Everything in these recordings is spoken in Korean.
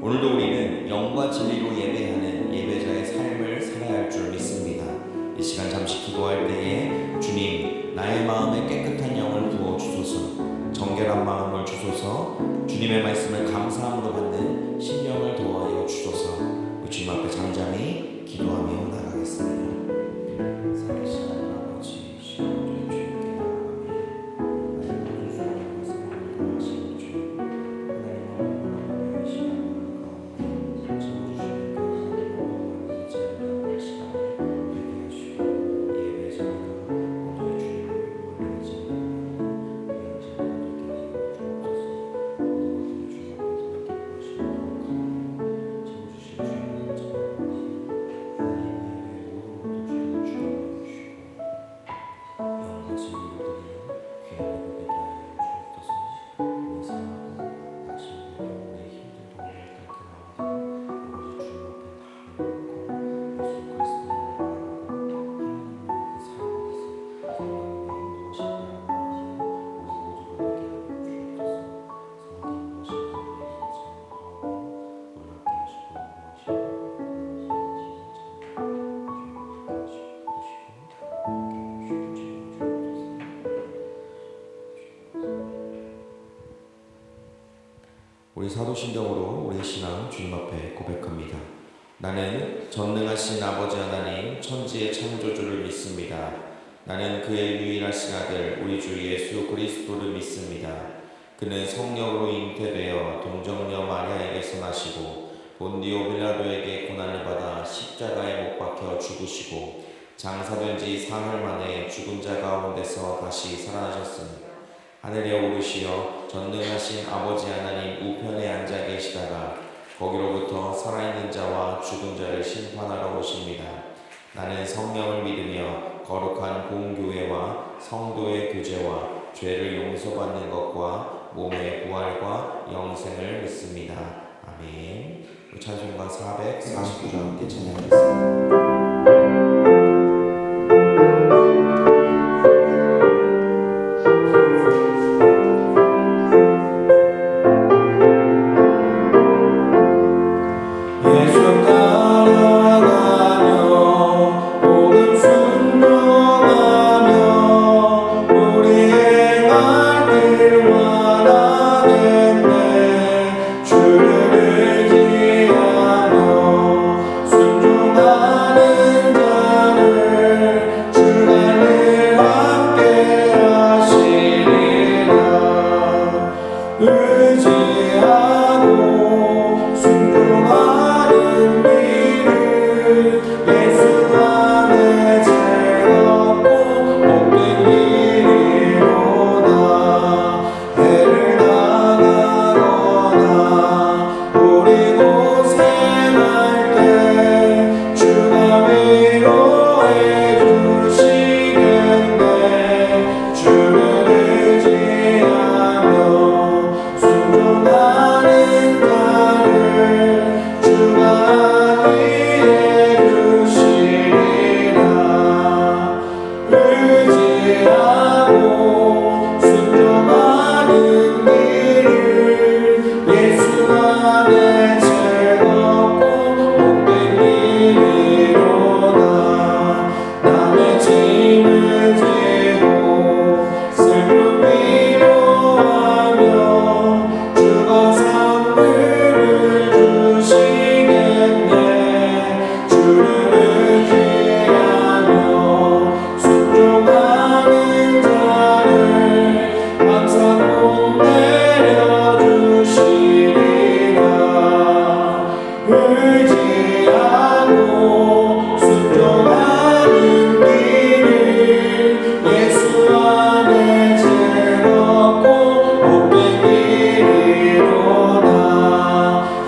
오늘도 우리는 영과 진리로 예배하는 예배자의 삶을 살아야 할 줄 믿습니다. 이 시간 잠시 기도할 때에 주님, 나의 마음에 깨끗한 영을 부어주소서, 정결한 마음을 주소서, 주님의 말씀을 감사함으로 받는 심령을 도와여 주소서. 주님 앞에 잠잠히 기도하며 나가겠습니다. 살아계신 아버지, 시간을 주님께 나아갑니다. 나의 모든 수고를 벗어나는 하시는 주 하나님의 시간을 가운데 지어주시는 하나님의 이제는 시간을 되게 하시고 예배자가 모두의 주님을 원하지 않는 예배자가 되게 하여 주옵소서. 모든 것들을 주 앞에 기뻐하시고 거룩하고 지어주신 주님의 하나님의 모든 것들 주님을 주시고 영과 진리를 드리는 귀한 예배가 되게 하여 주옵소서. 내 사랑하고 나신 내 힘든 도움을 닦게 하옵소서. 아버지 주님 앞에 다 내놓고 예수 그리스도를 바라보고 하나님의 그 사랑에서 성령님의 인도하심을 우리 사도신경으로 우리의 신앙 주님 앞에 고백합니다. 나는 전능하신 아버지 하나님 천지의 창조주를 믿습니다. 나는 그의 유일하신 아들 우리 주 예수 그리스도를 믿습니다. 그는 성령으로 잉태되어 동정녀 마리아에게서 나시고 본디오 빌라도에게 고난을 받아 십자가에 못 박혀 죽으시고 장사된 지 사흘 만에 죽은 자 가운데서 다시 살아나셨으니 하늘에 오르시어 전능하신 아버지 하나님 우편에 앉아 계시다가 거기로부터 살아있는 자와 죽은 자를 심판하러 오십니다. 나는 성령을 믿으며 거룩한 공교회와 성도의 교제와 죄를 용서받는 것과 몸의 부활과 영생을 믿습니다. 아멘. 찬송가 449절 함께 찬양하겠습니다.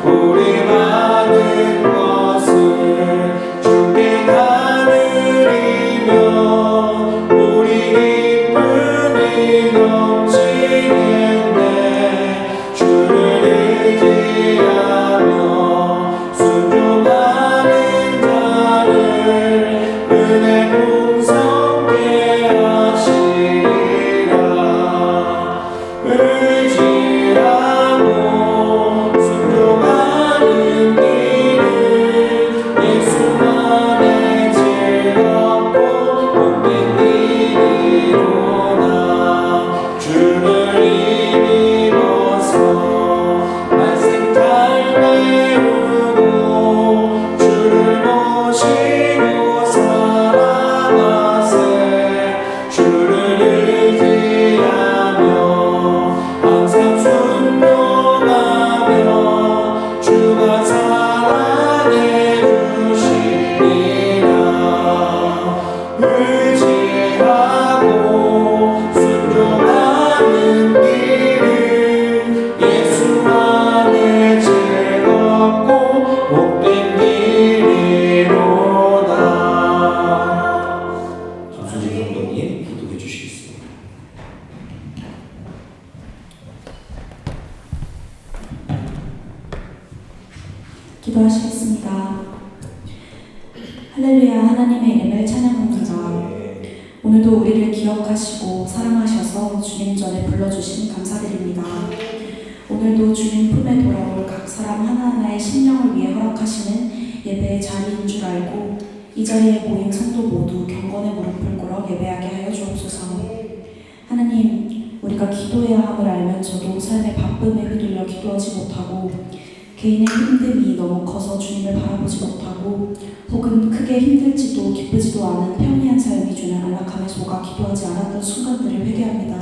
우리 많은 것을 주께 기도하시겠습니다. 할렐루야. 하나님의 이름을 찬양합니다. 오늘도 우리를 기억하시고 사랑하셔서 주님 전에 불러주신 감사드립니다. 오늘도 주님 품에 돌아올 각 사람 하나하나의 심령을 위해 허락하시는 예배의 자리인 줄 알고 이 자리에 모인 성도 모두 경건의 무릎을 꿇어 예배하게 하여 주옵소서. 하나님, 우리가 기도해야 함을 알면서도 삶의 바쁨에 휘둘려 기도하지 못하고 개인의 힘듦이 너무 커서 주님을 바라보지 못하고 혹은 크게 힘들지도 기쁘지도 않은 평이한 삶이 주는 안락함에 속아 기도하지 않았던 순간들을 회개합니다.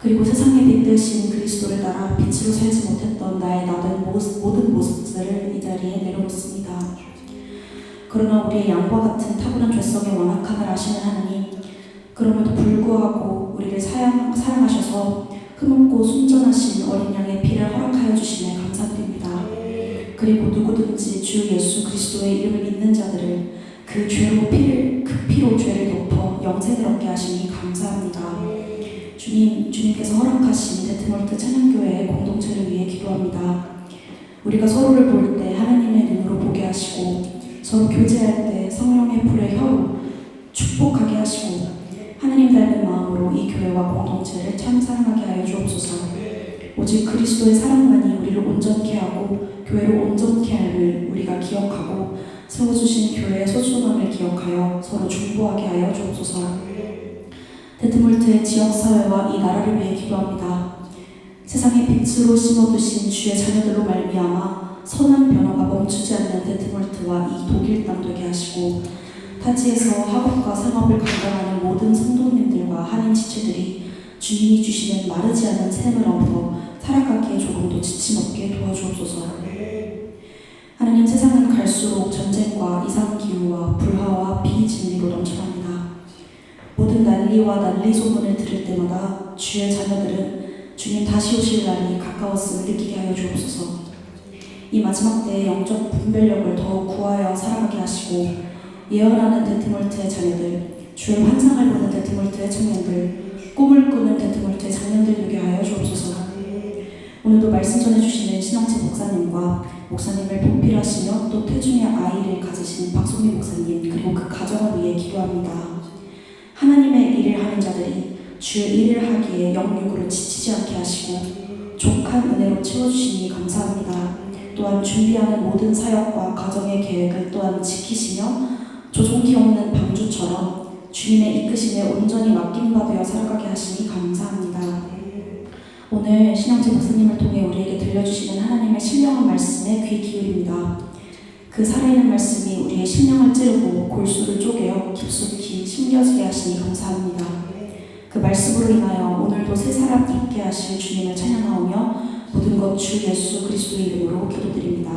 그리고 세상의 빛 되신 그리스도를 따라 빛으로 살지 못했던 나의 모든 모습들을 이 자리에 내려놓습니다. 그러나 우리의 양과 같은 타고난 죄성의 완악함을 아시는 하나님, 그럼에도 불구하고 우리를 사랑하셔서 흠없고 순전하신 어린 양의 피를 허락하여 주시네 감사드립니다. 그리고 누구든지 주 예수 그리스도의 이름을 믿는 자들을 그 피로 죄를 덮어 영생을 얻게 하시니 감사합니다. 주님께서 허락하신 데트몰트 찬양교회의 공동체를 위해 기도합니다. 우리가 서로를 볼 때 하나님의 눈으로 보게 하시고 서로 교제할 때 성령의 불의 혀로 축복하게 하시고 하나님 닮은 마음으로 이 교회와 공동체를 참 사랑하게 하여 주옵소서. 오직 그리스도의 사랑만이 우리를 온전케 하고 교회를 온전케 함을 우리가 기억하고 세워주신 교회의 소중함을 기억하여 서로 중보하게 하여 주옵소서. 데트몰트의 지역사회와 이 나라를 위해 기도합니다. 세상의 빛으로 심어두신 주의 자녀들로 말미암아 선한 변화가 멈추지 않는 데트몰트와 이 독일 땅 되게 하시고 타지에서 학업과 상업을 감당하는 모든 성도님들과 한인 지체들이 주님이 주시는 마르지 않은 샘을 얻어 살아가기에 조금도 지침 없게 도와주옵소서. 하나님, 세상은 갈수록 전쟁과 이상기후와 불화와 비진리로 넘쳐납니다. 모든 난리와 난리 소문을 들을 때마다 주의 자녀들은 주님 다시 오실 날이 가까웠음을 느끼게 하여 주옵소서. 이 마지막 때에 영적 분별력을 더욱 구하여 살아가게 하시고 예언하는 데트몰트의 자녀들, 주의 환상을 보는 데트몰트의 청년들, 꿈을 꾸는 데트몰트의 장년들 되게 하여 주옵소서. 오늘도 말씀 전해주시는 신앙재 목사님과 목사님을 보필하시며 또 태중의 아이를 가지신 박소미 목사님 그리고 그 가정을 위해 기도합니다. 하나님의 일을 하는 자들이 주의 일을 하기에 영육으로 지치지 않게 하시고 족한 은혜로 채워주시니 감사합니다. 또한 준비하는 모든 사역과 가정의 계획을 또한 지키시며 조종기 없는 방주처럼 주님의 이끄심에 온전히 맡김받으어 살아가게 하시니 감사합니다. 오늘 신앙재 목사님을 통해 우리에게 들려주시는 하나님의 신령한 말씀에 귀 기울입니다. 그 살아있는 말씀이 우리의 심령을 찌르고 골수를 쪼개어 깊숙이 심겨지게 하시니 감사합니다. 그 말씀으로 인하여 오늘도 새 사람 있게 하실 주님을 찬양하오며 모든 것 주 예수 그리스도의 이름으로 기도드립니다.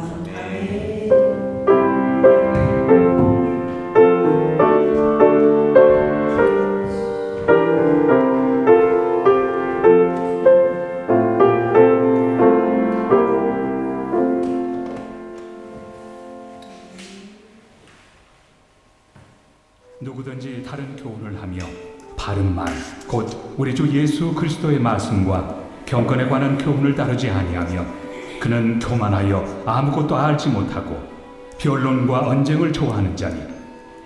누구든지 다른 교훈을 하며 바른 말, 곧 우리 주 예수 그리스도의 말씀과 경건에 관한 교훈을 따르지 아니하며 그는 교만하여 아무것도 알지 못하고 변론과 언쟁을 좋아하는 자니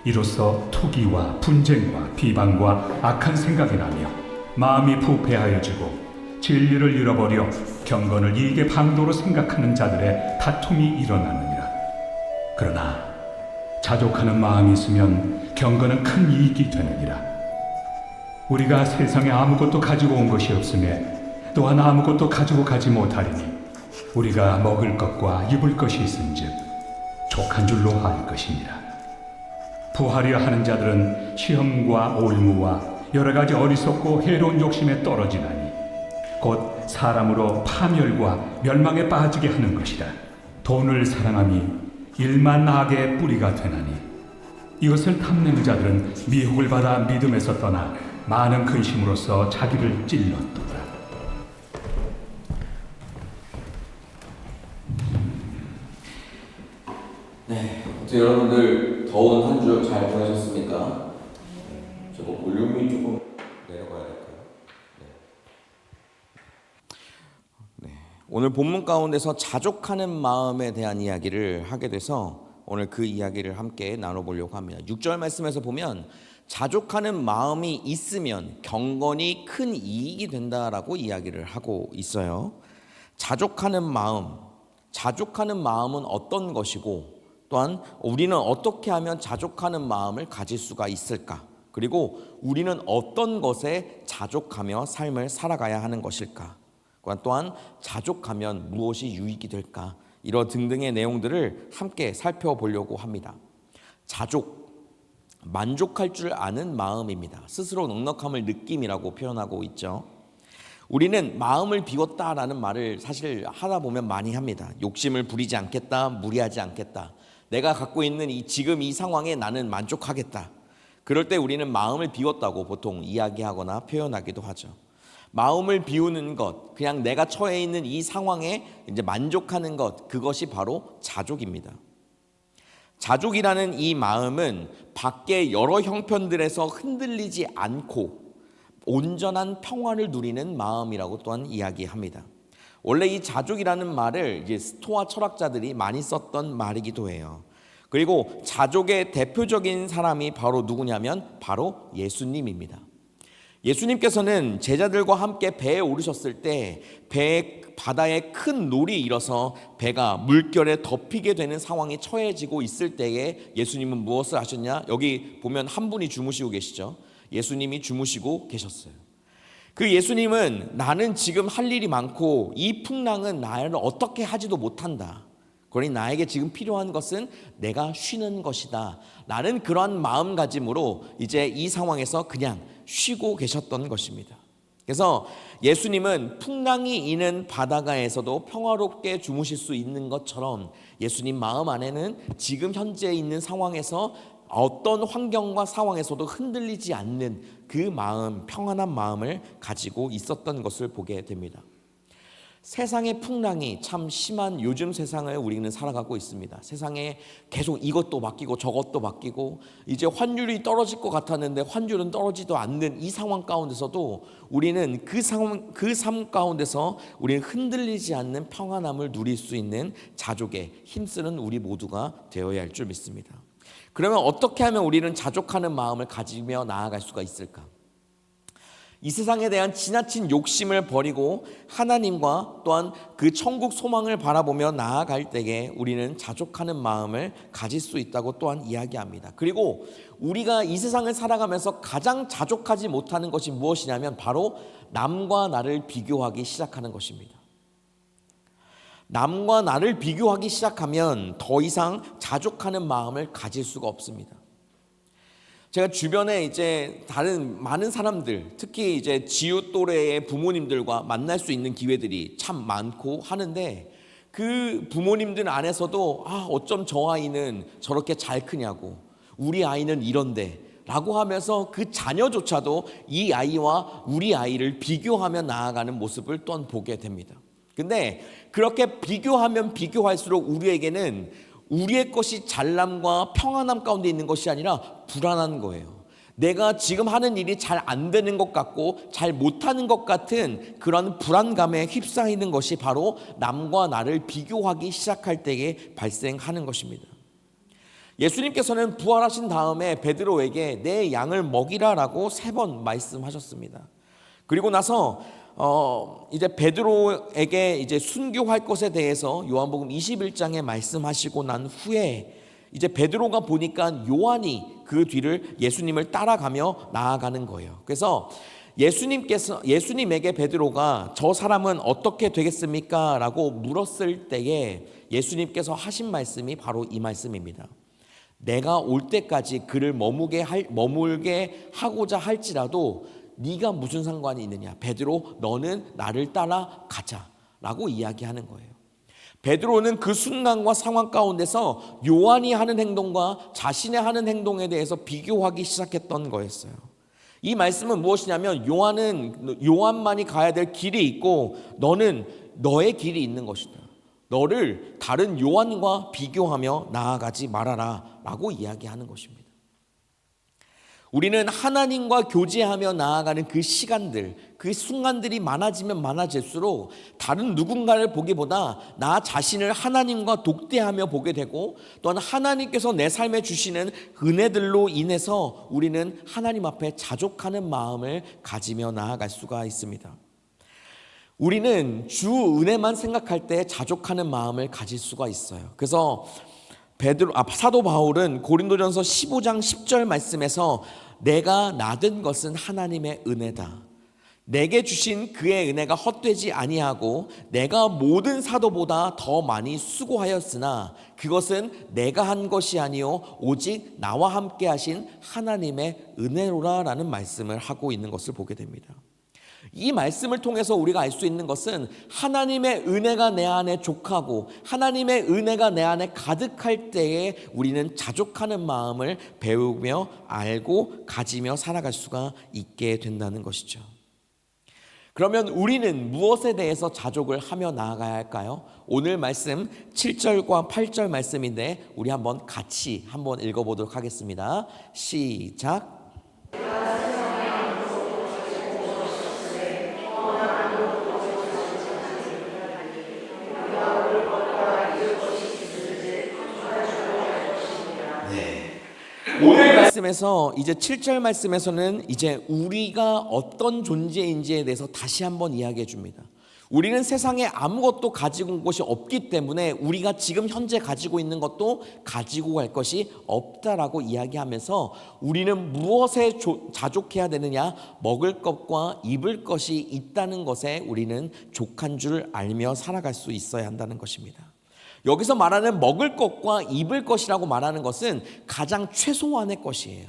이로써 투기와 분쟁과 비방과 악한 생각이 나며 마음이 부패하여지고 진리를 잃어버려 경건을 이익의 방도로 생각하는 자들의 다툼이 일어나느니라. 그러나 자족하는 마음이 있으면 경건은 큰 이익이 되느니라. 우리가 세상에 아무것도 가지고 온 것이 없으며 또한 아무것도 가지고 가지 못하리니 우리가 먹을 것과 입을 것이 있은즉 족한 줄로 알 것이니라. 부하려 하는 자들은 시험과 올무와 여러 가지 어리석고 해로운 욕심에 떨어지나니 곧 사람으로 파멸과 멸망에 빠지게 하는 것이라. 돈을 사랑함이 일만 악의 뿌리가 되나니 이것을 탐내는 자들은 미혹을 받아 믿음에서 떠나 많은 근심으로써 자기를 찔렀도다. 네, 어떻게 여러분들 더운 한 주 잘 보내셨습니까? 저거 볼륨이 조금 내려가야 될까요? 네. 오늘 본문 가운데서 자족하는 마음에 대한 이야기를 하게 돼서 오늘 그 이야기를 함께 나눠보려고 합니다. 6절 말씀에서 보면 자족하는 마음이 있으면 경건이 큰 이익이 된다라고 이야기를 하고 있어요. 자족하는 마음은 어떤 것이고 또한 우리는 어떻게 하면 자족하는 마음을 가질 수가 있을까? 그리고 우리는 어떤 것에 자족하며 삶을 살아가야 하는 것일까? 또한 자족하면 무엇이 유익이 될까? 이런 등등의 내용들을 함께 살펴보려고 합니다. 만족할 줄 아는 마음입니다. 스스로 넉넉함을 느낌이라고 표현하고 있죠. 우리는 마음을 비웠다라는 말을 사실 하다 보면 많이 합니다. 욕심을 부리지 않겠다, 무리하지 않겠다. 내가 갖고 있는 지금 이 상황에 나는 만족하겠다. 그럴 때 우리는 마음을 비웠다고 보통 이야기하거나 표현하기도 하죠. 마음을 비우는 것, 그냥 내가 처해 있는 이 상황에 이제 만족하는 것, 그것이 바로 자족입니다. 자족이라는 이 마음은 밖의 여러 형편들에서 흔들리지 않고 온전한 평화를 누리는 마음이라고 또한 이야기합니다. 원래 이 자족이라는 말을 이제 스토아 철학자들이 많이 썼던 말이기도 해요. 그리고 자족의 대표적인 사람이 바로 누구냐면 바로 예수님입니다. 예수님께서는 제자들과 함께 배에 오르셨을 때 바다에 큰 놀이 일어서 배가 물결에 덮이게 되는 상황이 처해지고 있을 때에 예수님은 무엇을 하셨냐? 여기 보면 한 분이 주무시고 계시죠. 예수님이 주무시고 계셨어요. 그 예수님은 나는 지금 할 일이 많고 이 풍랑은 나를 어떻게 하지도 못한다. 그러니 나에게 지금 필요한 것은 내가 쉬는 것이다. 라는 그러한 마음가짐으로 이제 이 상황에서 그냥 쉬고 계셨던 것입니다. 그래서 예수님은 풍랑이 있는 바다가에서도 평화롭게 주무실 수 있는 것처럼 예수님 마음 안에는 지금 현재 있는 상황에서 어떤 환경과 상황에서도 흔들리지 않는 그 마음, 평안한 마음을 가지고 있었던 것을 보게 됩니다. 세상의 풍랑이 참 심한 요즘 세상을 우리는 살아가고 있습니다. 세상에 계속 이것도 바뀌고 저것도 바뀌고 이제 환율이 떨어질 것 같았는데 환율은 떨어지도 않는 이 상황 가운데서도 우리는 그 삶 가운데서 우리는 흔들리지 않는 평안함을 누릴 수 있는 자족에 힘쓰는 우리 모두가 되어야 할 줄 믿습니다. 그러면 어떻게 하면 우리는 자족하는 마음을 가지며 나아갈 수가 있을까? 이 세상에 대한 지나친 욕심을 버리고 하나님과 또한 그 천국 소망을 바라보며 나아갈 때에 우리는 자족하는 마음을 가질 수 있다고 또한 이야기합니다. 그리고 우리가 이 세상을 살아가면서 가장 자족하지 못하는 것이 무엇이냐면 바로 남과 나를 비교하기 시작하는 것입니다. 남과 나를 비교하기 시작하면 더 이상 자족하는 마음을 가질 수가 없습니다. 제가 주변에 이제 다른 많은 사람들, 특히 이제 지우 또래의 부모님들과 만날 수 있는 기회들이 참 많고 하는데 그 부모님들 안에서도 어쩜 저 아이는 저렇게 잘 크냐고, 우리 아이는 이런데 라고 하면서 그 자녀조차도 이 아이와 우리 아이를 비교하며 나아가는 모습을 또한 보게 됩니다. 근데 그렇게 비교하면 비교할수록 우리에게는 우리의 것이 잘남과 평안함 가운데 있는 것이 아니라 불안한 거예요. 내가 지금 하는 일이 잘 안 되는 것 같고 잘 못하는 것 같은 그런 불안감에 휩싸이는 것이 바로 남과 나를 비교하기 시작할 때에 발생하는 것입니다. 예수님께서는 부활하신 다음에 베드로에게 내 양을 먹이라라고 3번 말씀하셨습니다. 그리고 나서 이제 베드로에게 이제 순교할 것에 대해서 요한복음 21장에 말씀하시고 난 후에 이제 베드로가 보니까 요한이 그 뒤를 예수님을 따라가며 나아가는 거예요. 그래서 예수님에게 베드로가 저 사람은 어떻게 되겠습니까? 라고 물었을 때에 예수님께서 하신 말씀이 바로 이 말씀입니다. 내가 올 때까지 그를 머물게 하고자 할지라도 네가 무슨 상관이 있느냐? 베드로, 너는 나를 따라가자 라고 이야기하는 거예요. 베드로는 그 순간과 상황 가운데서 요한이 하는 행동과 자신의 하는 행동에 대해서 비교하기 시작했던 거였어요. 이 말씀은 무엇이냐면 요한만이 가야 될 길이 있고 너는 너의 길이 있는 것이다. 너를 다른 요한과 비교하며 나아가지 말아라 라고 이야기하는 것입니다. 우리는 하나님과 교제하며 나아가는 그 시간들, 그 순간들이 많아지면 많아질수록 다른 누군가를 보기보다 나 자신을 하나님과 독대하며 보게 되고, 또한 하나님께서 내 삶에 주시는 은혜들로 인해서 우리는 하나님 앞에 자족하는 마음을 가지며 나아갈 수가 있습니다. 우리는 주 은혜만 생각할 때 자족하는 마음을 가질 수가 있어요. 그래서 사도 바울은 고린도전서 15장 10절 말씀에서 내가 나된 것은 하나님의 은혜다. 내게 주신 그의 은혜가 헛되지 아니하고 내가 모든 사도보다 더 많이 수고하였으나 그것은 내가 한 것이 아니요 오직 나와 함께 하신 하나님의 은혜로라라는 말씀을 하고 있는 것을 보게 됩니다. 이 말씀을 통해서 우리가 알 수 있는 것은 하나님의 은혜가 내 안에 족하고 하나님의 은혜가 내 안에 가득할 때에 우리는 자족하는 마음을 배우며 알고 가지며 살아갈 수가 있게 된다는 것이죠. 그러면 우리는 무엇에 대해서 자족을 하며 나아가야 할까요? 오늘 말씀 7절과 8절 말씀인데 우리 한번 같이 한번 읽어보도록 하겠습니다. 시작. 오늘 말씀에서 이제 7절 말씀에서는 이제 우리가 어떤 존재인지에 대해서 다시 한번 이야기해 줍니다. 우리는 세상에 아무것도 가지고 온 것이 없기 때문에 우리가 지금 현재 가지고 있는 것도 가지고 갈 것이 없다라고 이야기하면서 우리는 무엇에 자족해야 되느냐? 먹을 것과 입을 것이 있다는 것에 우리는 족한 줄 알며 살아갈 수 있어야 한다는 것입니다. 여기서 말하는 먹을 것과 입을 것이라고 말하는 것은 가장 최소한의 것이에요.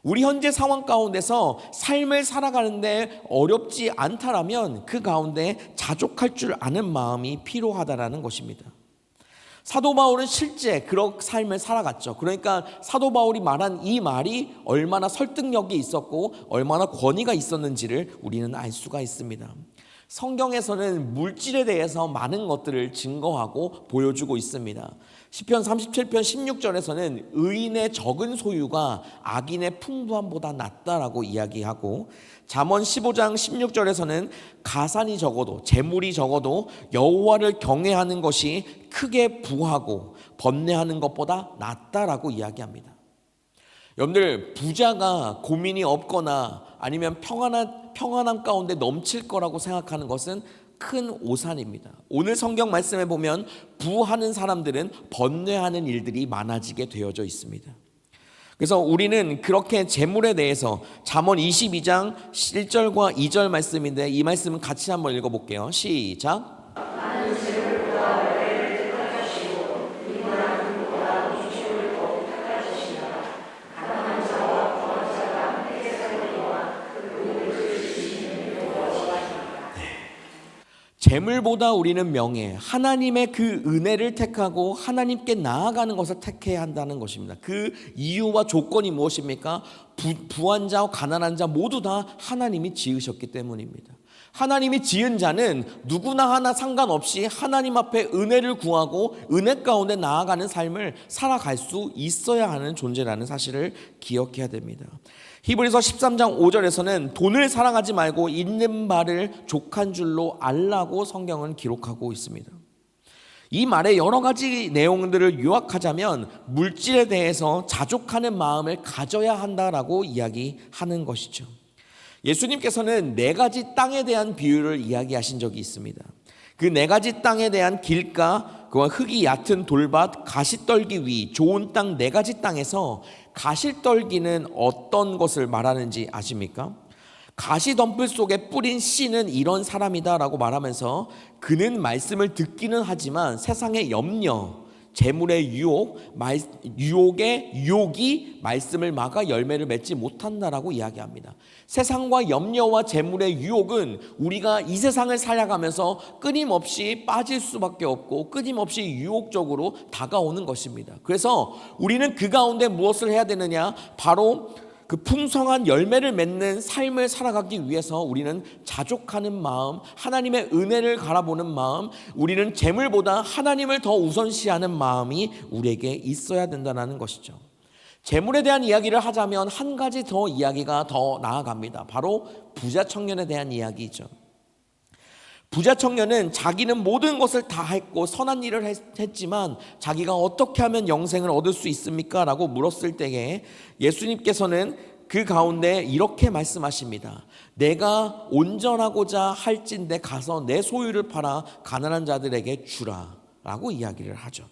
우리 현재 상황 가운데서 삶을 살아가는데 어렵지 않다라면 그 가운데 자족할 줄 아는 마음이 필요하다라는 것입니다. 사도 바울은 실제 그런 삶을 살아갔죠. 그러니까 사도 바울이 말한 이 말이 얼마나 설득력이 있었고 얼마나 권위가 있었는지를 우리는 알 수가 있습니다. 성경에서는 물질에 대해서 많은 것들을 증거하고 보여주고 있습니다. 시편 37편 16절에서는 의인의 적은 소유가 악인의 풍부함보다 낫다라고 이야기하고, 잠언 15장 16절에서는 가산이 적어도 재물이 적어도 여호와를 경외하는 것이 크게 부하고 번뇌하는 것보다 낫다라고 이야기합니다. 여러분들, 부자가 고민이 없거나 아니면 평안함 가운데 넘칠 거라고 생각하는 것은 큰 오산입니다. 오늘 성경 말씀에 보면 부하는 사람들은 번뇌하는 일들이 많아지게 되어져 있습니다. 그래서 우리는 그렇게 재물에 대해서 잠언 22장 1절과 2절 말씀인데 이 말씀은 같이 한번 읽어볼게요. 시작. 재물보다 우리는 명예, 하나님의 그 은혜를 택하고 하나님께 나아가는 것을 택해야 한다는 것입니다. 그 이유와 조건이 무엇입니까? 부한 자와 가난한 자 모두 다 하나님이 지으셨기 때문입니다. 하나님이 지은 자는 누구나 하나 상관없이 하나님 앞에 은혜를 구하고 은혜 가운데 나아가는 삶을 살아갈 수 있어야 하는 존재라는 사실을 기억해야 됩니다. 히브리서 13장 5절에서는 돈을 사랑하지 말고 있는 바를 족한 줄로 알라고 성경은 기록하고 있습니다. 이 말의 여러 가지 내용들을 요약하자면 물질에 대해서 자족하는 마음을 가져야 한다라고 이야기하는 것이죠. 예수님께서는 4가지 땅에 대한 비유를 이야기하신 적이 있습니다. 그 4가지 땅에 대한 길가, 그와 흙이 얕은 돌밭, 가시떨기 위, 좋은 땅 4가지 땅에서 가시떨기는 어떤 것을 말하는지 아십니까? 가시덤불 속에 뿌린 씨는 이런 사람이다라고 말하면서 그는 말씀을 듣기는 하지만 세상의 염려, 재물의 유혹의 유혹이 말씀을 막아 열매를 맺지 못한다라고 이야기합니다. 세상과 염려와 재물의 유혹은 우리가 이 세상을 살아가면서 끊임없이 빠질 수밖에 없고 끊임없이 유혹적으로 다가오는 것입니다. 그래서 우리는 그 가운데 무엇을 해야 되느냐? 바로 그 풍성한 열매를 맺는 삶을 살아가기 위해서 우리는 자족하는 마음, 하나님의 은혜를 바라보는 마음, 우리는 재물보다 하나님을 더 우선시하는 마음이 우리에게 있어야 된다는 것이죠. 재물에 대한 이야기를 하자면 한 가지 더 이야기가 더 나아갑니다. 바로 부자 청년에 대한 이야기죠. 부자 청년은 자기는 모든 것을 다 했고 선한 일을 했지만 자기가 어떻게 하면 영생을 얻을 수 있습니까? 라고 물었을 때에 예수님께서는 그 가운데 이렇게 말씀하십니다. 내가 온전하고자 할진대 가서 내 소유를 팔아 가난한 자들에게 주라 라고 이야기를 하죠.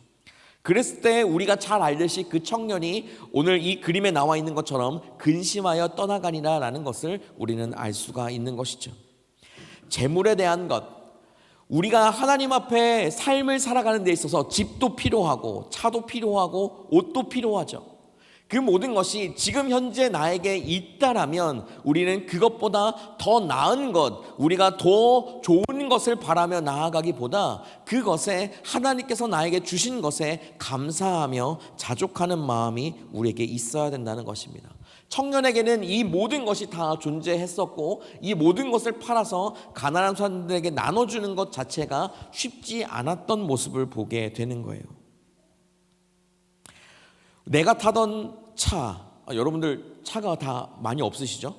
그랬을 때 우리가 잘 알듯이 그 청년이 오늘 이 그림에 나와 있는 것처럼 근심하여 떠나가니라 라는 것을 우리는 알 수가 있는 것이죠. 재물에 대한 것, 우리가 하나님 앞에 삶을 살아가는 데 있어서 집도 필요하고 차도 필요하고 옷도 필요하죠. 그 모든 것이 지금 현재 나에게 있다라면 우리는 그것보다 더 나은 것, 우리가 더 좋은 것을 바라며 나아가기보다 그것에 하나님께서 나에게 주신 것에 감사하며 자족하는 마음이 우리에게 있어야 된다는 것입니다. 청년에게는 이 모든 것이 다 존재했었고 이 모든 것을 팔아서 가난한 사람들에게 나눠주는 것 자체가 쉽지 않았던 모습을 보게 되는 거예요. 내가 타던 차, 여러분들 차가 다 많이 없으시죠?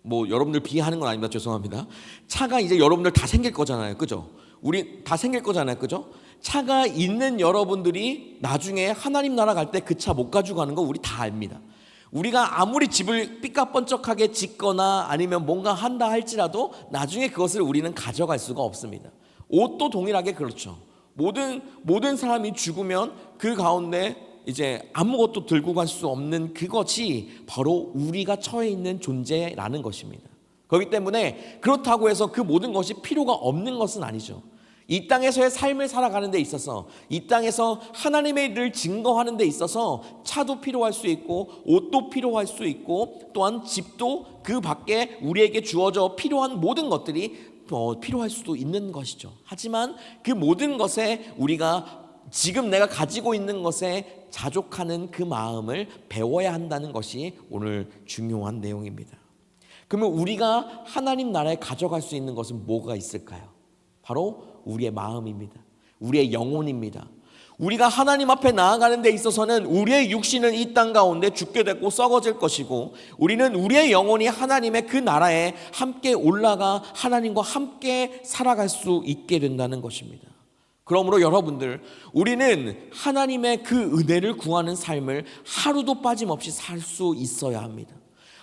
뭐 여러분들 비하하는 건 아닙니다. 죄송합니다. 차가 이제 여러분들 다 생길 거잖아요. 그죠? 우리 다 생길 거잖아요. 그죠? 차가 있는 여러분들이 나중에 하나님 나라 갈 때 그 차 못 가지고 가는 거 우리 다 압니다. 우리가 아무리 집을 삐까뻔쩍하게 짓거나 아니면 뭔가 한다 할지라도 나중에 그것을 우리는 가져갈 수가 없습니다. 옷도 동일하게 그렇죠. 모든 사람이 죽으면 그 가운데 이제 아무것도 들고 갈 수 없는 그것이 바로 우리가 처해 있는 존재라는 것입니다. 그렇기 때문에 그렇다고 해서 그 모든 것이 필요가 없는 것은 아니죠. 이 땅에서의 삶을 살아가는 데 있어서 이 땅에서 하나님의 일을 증거하는 데 있어서 차도 필요할 수 있고 옷도 필요할 수 있고 또한 집도 그 밖에 우리에게 주어져 필요한 모든 것들이 필요할 수도 있는 것이죠. 하지만 그 모든 것에 우리가 지금 내가 가지고 있는 것에 자족하는 그 마음을 배워야 한다는 것이 오늘 중요한 내용입니다. 그러면 우리가 하나님 나라에 가져갈 수 있는 것은 뭐가 있을까요? 바로 우리의 마음입니다. 우리의 영혼입니다. 우리가 하나님 앞에 나아가는 데 있어서는 우리의 육신은 이 땅 가운데 죽게 되고 썩어질 것이고 우리는 우리의 영혼이 하나님의 그 나라에 함께 올라가 하나님과 함께 살아갈 수 있게 된다는 것입니다. 그러므로 여러분들, 우리는 하나님의 그 은혜를 구하는 삶을 하루도 빠짐없이 살 수 있어야 합니다.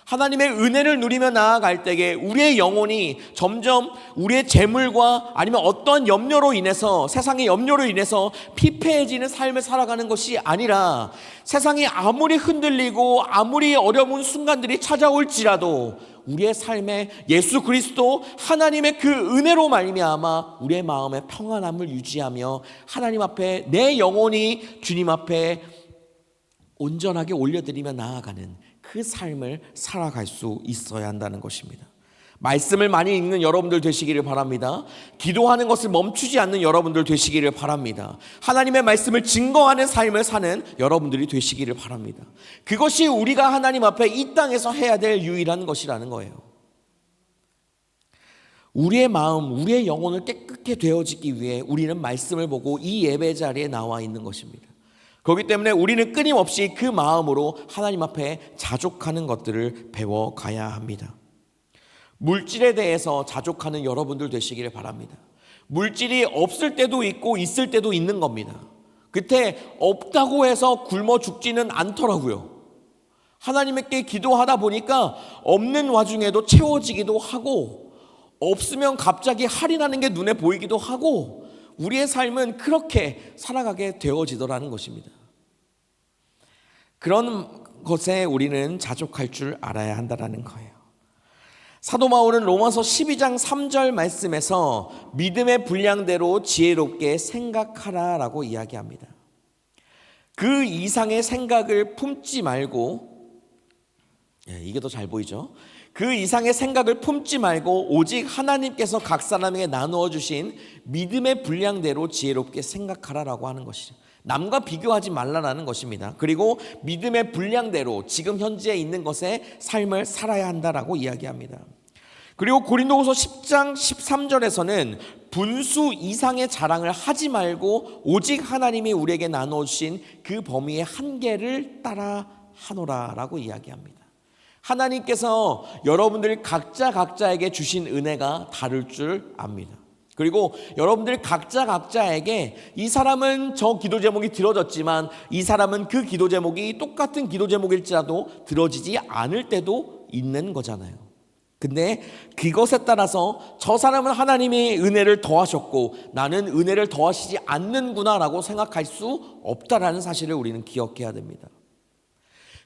하나님의 은혜를 누리며 나아갈 때에 우리의 영혼이 점점 우리의 재물과 아니면 어떤 염려로 인해서 세상의 염려로 인해서 피폐해지는 삶을 살아가는 것이 아니라 세상이 아무리 흔들리고 아무리 어려운 순간들이 찾아올지라도 우리의 삶에 예수 그리스도 하나님의 그 은혜로 말미암아 우리의 마음의 평안함을 유지하며 하나님 앞에 내 영혼이 주님 앞에 온전하게 올려드리며 나아가는 그 삶을 살아갈 수 있어야 한다는 것입니다. 말씀을 많이 읽는 여러분들 되시기를 바랍니다. 기도하는 것을 멈추지 않는 여러분들 되시기를 바랍니다. 하나님의 말씀을 증거하는 삶을 사는 여러분들이 되시기를 바랍니다. 그것이 우리가 하나님 앞에 이 땅에서 해야 될 유일한 것이라는 거예요. 우리의 마음, 우리의 영혼을 깨끗게 되어지기 위해 우리는 말씀을 보고 이 예배 자리에 나와 있는 것입니다. 그렇기 때문에 우리는 끊임없이 그 마음으로 하나님 앞에 자족하는 것들을 배워가야 합니다. 물질에 대해서 자족하는 여러분들 되시기를 바랍니다. 물질이 없을 때도 있고 있을 때도 있는 겁니다. 그때 없다고 해서 굶어 죽지는 않더라고요. 하나님께 기도하다 보니까 없는 와중에도 채워지기도 하고 없으면 갑자기 할인하는 게 눈에 보이기도 하고 우리의 삶은 그렇게 살아가게 되어지더라는 것입니다. 그런 것에 우리는 자족할 줄 알아야 한다는 거예요. 사도 바울은 로마서 12장 3절 말씀에서 믿음의 분량대로 지혜롭게 생각하라라고 이야기합니다. 그 이상의 생각을 품지 말고, 이게 더 잘 보이죠? 그 이상의 생각을 품지 말고 오직 하나님께서 각 사람에게 나누어 주신 믿음의 분량대로 지혜롭게 생각하라라고 하는 것이죠. 남과 비교하지 말라라는 것입니다. 그리고 믿음의 분량대로 지금 현재 있는 것에 삶을 살아야 한다라고 이야기합니다. 그리고 고린도후서 10장 13절에서는 분수 이상의 자랑을 하지 말고 오직 하나님이 우리에게 나눠주신 그 범위의 한계를 따라 하노라라고 이야기합니다. 하나님께서 여러분들 각자에게 주신 은혜가 다를 줄 압니다. 그리고 여러분들 각자에게 이 사람은 저 기도 제목이 들어졌지만 이 사람은 그 기도 제목이 똑같은 기도 제목일지라도 들어지지 않을 때도 있는 거잖아요. 근데 그것에 따라서 저 사람은 하나님이 은혜를 더하셨고 나는 은혜를 더하시지 않는구나 라고 생각할 수 없다라는 사실을 우리는 기억해야 됩니다.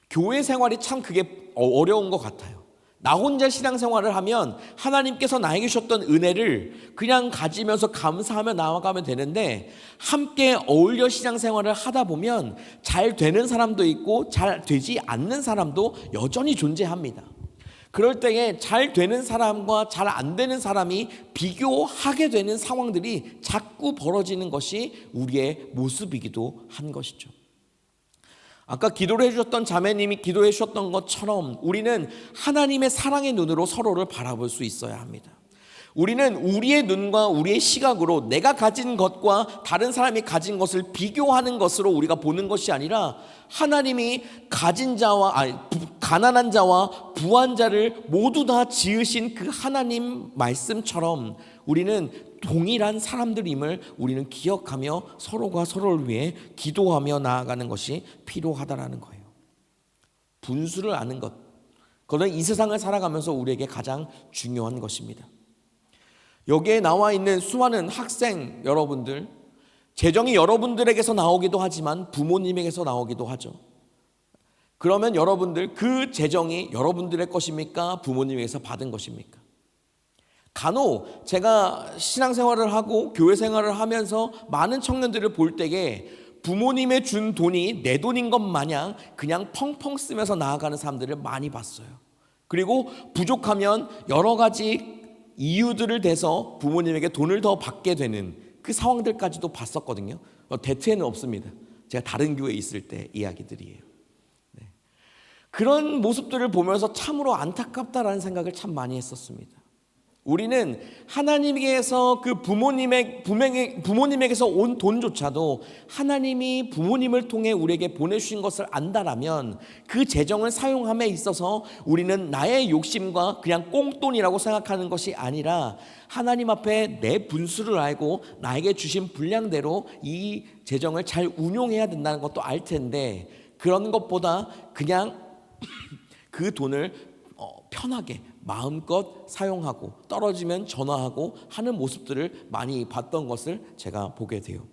교회 생활이 참 그게 어려운 것 같아요. 나 혼자 신앙생활을 하면 하나님께서 나에게 주셨던 은혜를 그냥 가지면서 감사하며 나아가면 되는데 함께 어울려 신앙생활을 하다 보면 잘 되는 사람도 있고 잘 되지 않는 사람도 여전히 존재합니다. 그럴 때에 잘 되는 사람과 잘 안 되는 사람이 비교하게 되는 상황들이 자꾸 벌어지는 것이 우리의 모습이기도 한 것이죠. 아까 기도를 해주셨던 자매님이 기도해 주셨던 것처럼 우리는 하나님의 사랑의 눈으로 서로를 바라볼 수 있어야 합니다. 우리는 우리의 눈과 우리의 시각으로 내가 가진 것과 다른 사람이 가진 것을 비교하는 것으로 우리가 보는 것이 아니라 하나님이 가난한 자와 부한 자를 모두 다 지으신 그 하나님 말씀처럼 우리는 동일한 사람들임을 우리는 기억하며 서로가 서로를 위해 기도하며 나아가는 것이 필요하다라는 거예요. 분수를 아는 것, 그것은 이 세상을 살아가면서 우리에게 가장 중요한 것입니다. 여기에 나와 있는 수많은 학생 여러분들, 재정이 여러분들에게서 나오기도 하지만 부모님에게서 나오기도 하죠. 그러면 여러분들 그 재정이 여러분들의 것입니까? 부모님에게서 받은 것입니까? 간혹 제가 신앙생활을 하고 교회 생활을 하면서 많은 청년들을 볼 때에 부모님의 준 돈이 내 돈인 것 마냥 그냥 펑펑 쓰면서 나아가는 사람들을 많이 봤어요. 그리고 부족하면 여러 가지 이유들을 대서 부모님에게 돈을 더 받게 되는 그 상황들까지도 봤었거든요. 대체는 없습니다. 제가 다른 교회에 있을 때 이야기들이에요. 네. 그런 모습들을 보면서 참으로 안타깝다라는 생각을 참 많이 했었습니다. 우리는 하나님께서 그 부모님에게서 온 돈조차도 하나님이 부모님을 통해 우리에게 보내주신 것을 안다라면 그 재정을 사용함에 있어서 우리는 나의 욕심과 그냥 꽁돈이라고 생각하는 것이 아니라 하나님 앞에 내 분수를 알고 나에게 주신 분량대로 이 재정을 잘 운용해야 된다는 것도 알 텐데 그런 것보다 그냥 그 돈을 편하게 마음껏 사용하고 떨어지면 전화하고 하는 모습들을 많이 봤던 것을 제가 보게 돼요.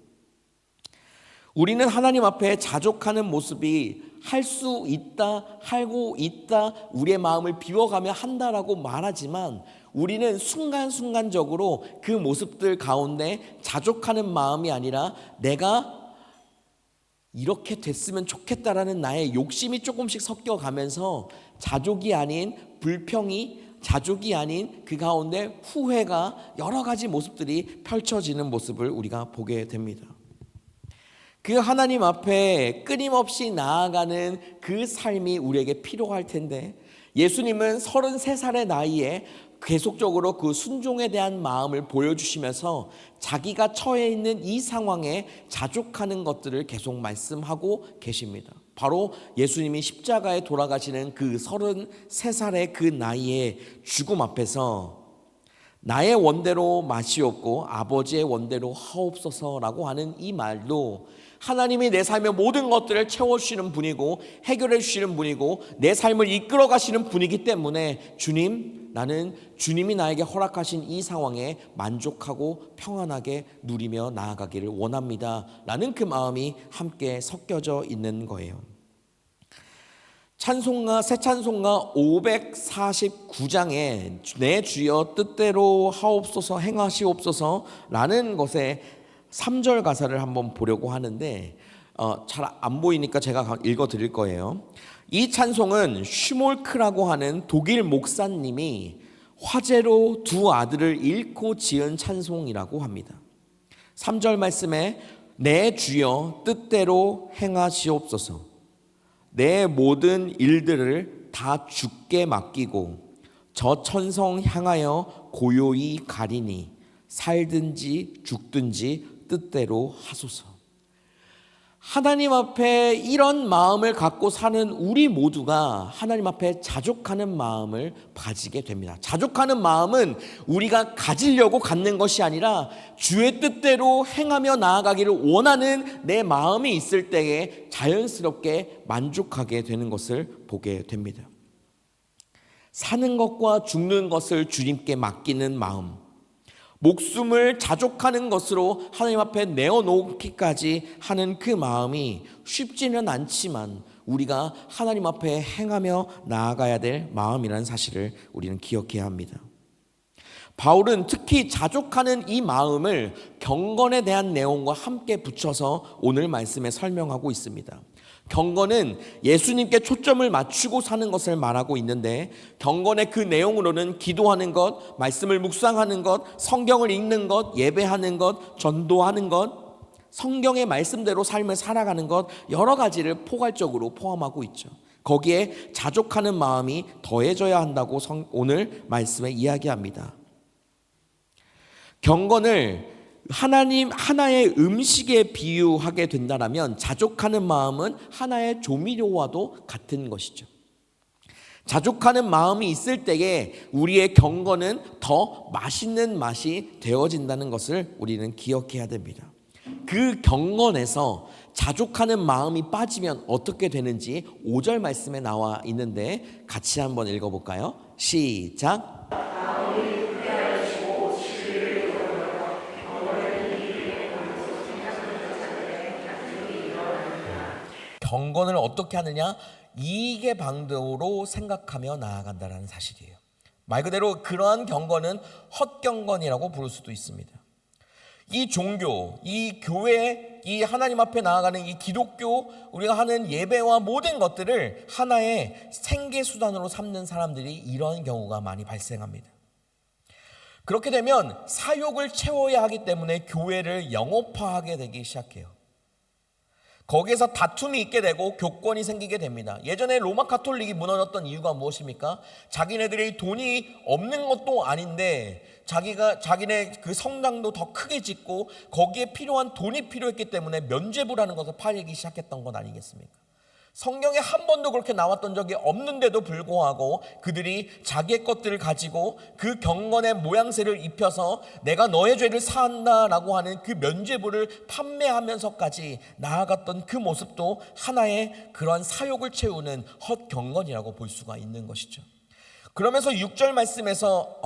우리는 하나님 앞에 자족하는 모습이 할 수 있다, 하고 있다, 우리의 마음을 비워가며 한다라고 말하지만 우리는 순간순간적으로 그 모습들 가운데 자족하는 마음이 아니라 내가 이렇게 됐으면 좋겠다라는 나의 욕심이 조금씩 섞여가면서 자족이 아닌 불평이, 자족이 아닌 그 가운데 후회가 여러 가지 모습들이 펼쳐지는 모습을 우리가 보게 됩니다. 그 하나님 앞에 끊임없이 나아가는 그 삶이 우리에게 필요할 텐데 예수님은 33살의 나이에 계속적으로 그 순종에 대한 마음을 보여주시면서 자기가 처해 있는 이 상황에 자족하는 것들을 계속 말씀하고 계십니다. 바로 예수님이 십자가에 돌아가시는 그 33살의 그 나이에 죽음 앞에서 나의 원대로 마시옵고 아버지의 원대로 하옵소서라고 하는 이 말도 하나님이 내 삶의 모든 것들을 채워주시는 분이고 해결해 주시는 분이고 내 삶을 이끌어 가시는 분이기 때문에 주님, 나는 주님이 나에게 허락하신 이 상황에 만족하고 평안하게 누리며 나아가기를 원합니다 라는 그 마음이 함께 섞여져 있는 거예요. 찬송가, 새 찬송가 549장에 내 주여 뜻대로 하옵소서 행하시옵소서 라는 것에 3절 가사를 한번 보려고 하는데 잘 안 보이니까 제가 읽어 드릴 거예요. 이 찬송은 슈몰크라고 하는 독일 목사님이 화재로 두 아들을 잃고 지은 찬송이라고 합니다. 3절 말씀에 내 주여 뜻대로 행하시옵소서 내 모든 일들을 다 주께 맡기고 저 천성 향하여 고요히 가리니 살든지 죽든지 뜻대로 하소서. 하나님 앞에 이런 마음을 갖고 사는 우리 모두가 하나님 앞에 자족하는 마음을 가지게 됩니다. 자족하는 마음은 우리가 가지려고 갖는 것이 아니라 주의 뜻대로 행하며 나아가기를 원하는 내 마음이 있을 때에 자연스럽게 만족하게 되는 것을 보게 됩니다. 사는 것과 죽는 것을 주님께 맡기는 마음, 목숨을 자족하는 것으로 하나님 앞에 내어놓기까지 하는 그 마음이 쉽지는 않지만 우리가 하나님 앞에 행하며 나아가야 될 마음이라는 사실을 우리는 기억해야 합니다. 바울은 특히 자족하는 이 마음을 경건에 대한 내용과 함께 붙여서 오늘 말씀에 설명하고 있습니다. 경건은 예수님께 초점을 맞추고 사는 것을 말하고 있는데, 경건의 그 내용으로는 기도하는 것, 말씀을 묵상하는 것, 성경을 읽는 것, 예배하는 것, 전도하는 것, 성경의 말씀대로 삶을 살아가는 것, 여러 가지를 포괄적으로 포함하고 있죠. 거기에 자족하는 마음이 더해져야 한다고 오늘 말씀에 이야기합니다. 경건을 하나님 하나의 음식에 비유하게 된다면 자족하는 마음은 하나의 조미료와도 같은 것이죠. 자족하는 마음이 있을 때에 우리의 경건은 더 맛있는 맛이 되어진다는 것을 우리는 기억해야 됩니다. 그 경건에서 자족하는 마음이 빠지면 어떻게 되는지 5절 말씀에 나와 있는데 같이 한번 읽어볼까요? 시작. 경건을 어떻게 하느냐? 이익의 방도로 생각하며 나아간다는 사실이에요. 말 그대로 그러한 경건은 헛경건이라고 부를 수도 있습니다. 이 종교, 이 교회, 이 하나님 앞에 나아가는 이 기독교, 우리가 하는 예배와 모든 것들을 하나의 생계수단으로 삼는 사람들이 이런 경우가 많이 발생합니다. 그렇게 되면 사욕을 채워야 하기 때문에 교회를 영업화하게 되기 시작해요. 거기에서 다툼이 있게 되고 교권이 생기게 됩니다. 예전에 로마 가톨릭이 무너졌던 이유가 무엇입니까? 자기네들이 돈이 없는 것도 아닌데 자기네 그 성당도 더 크게 짓고 거기에 필요한 돈이 필요했기 때문에 면죄부라는 것을 팔기 시작했던 건 아니겠습니까? 성경에 한 번도 그렇게 나왔던 적이 없는데도 불구하고 그들이 자기의 것들을 가지고 그 경건의 모양새를 입혀서 내가 너의 죄를 사한다라고 하는 그 면죄부를 판매하면서까지 나아갔던 그 모습도 하나의 그러한 사욕을 채우는 헛경건이라고 볼 수가 있는 것이죠. 그러면서 6절 말씀에서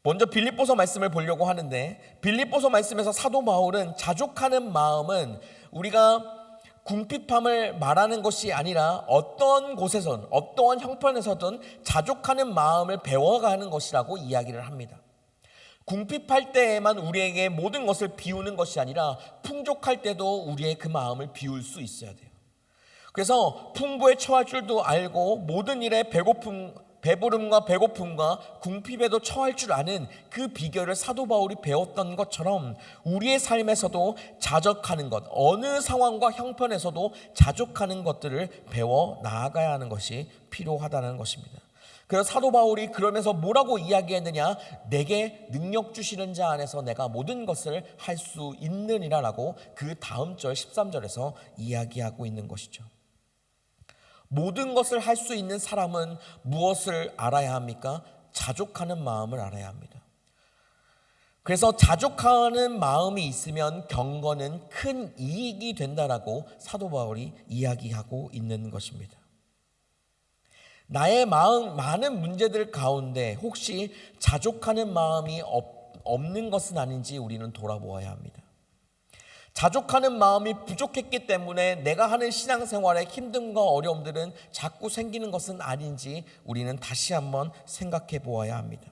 먼저 빌립보서 말씀을 보려고 하는데, 빌립보서 말씀에서 사도 바울은 자족하는 마음은 우리가 궁핍함을 말하는 것이 아니라 어떠한 곳에선 어떠한 형편에서든 자족하는 마음을 배워가는 것이라고 이야기를 합니다. 궁핍할 때에만 우리에게 모든 것을 비우는 것이 아니라 풍족할 때도 우리의 그 마음을 비울 수 있어야 돼요. 그래서 풍부에 처할 줄도 알고 모든 일에 배부름과 배고픔과 궁핍에도 처할 줄 아는 그 비결을 사도 바울이 배웠던 것처럼 우리의 삶에서도 자족하는 것, 어느 상황과 형편에서도 자족하는 것들을 배워 나아가야 하는 것이 필요하다는 것입니다. 그래서 사도 바울이 그러면서 뭐라고 이야기했느냐? 내게 능력 주시는 자 안에서 내가 모든 것을 할 수 있느니라 라고 그 다음 절 13절에서 이야기하고 있는 것이죠. 모든 것을 할 수 있는 사람은 무엇을 알아야 합니까? 자족하는 마음을 알아야 합니다. 그래서 자족하는 마음이 있으면 경건은 큰 이익이 된다라고 사도 바울이 이야기하고 있는 것입니다. 나의 마음 많은 문제들 가운데 혹시 자족하는 마음이 없는 것은 아닌지 우리는 돌아보아야 합니다. 자족하는 마음이 부족했기 때문에 내가 하는 신앙생활에 힘듦과 어려움들은 자꾸 생기는 것은 아닌지 우리는 다시 한번 생각해 보아야 합니다.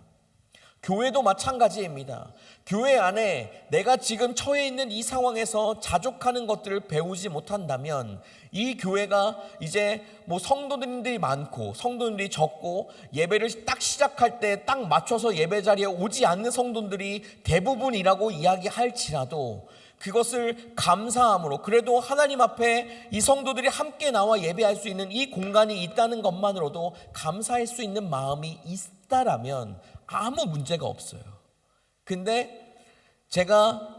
교회도 마찬가지입니다. 교회 안에 내가 지금 처해 있는 이 상황에서 자족하는 것들을 배우지 못한다면 이 교회가 이제 성도들이 많고 성도들이 적고 예배를 딱 시작할 때 딱 맞춰서 예배 자리에 오지 않는 성도들이 대부분이라고 이야기할지라도 그것을 감사함으로 그래도 하나님 앞에 이 성도들이 함께 나와 예배할 수 있는 이 공간이 있다는 것만으로도 감사할 수 있는 마음이 있다라면 아무 문제가 없어요. 근데 제가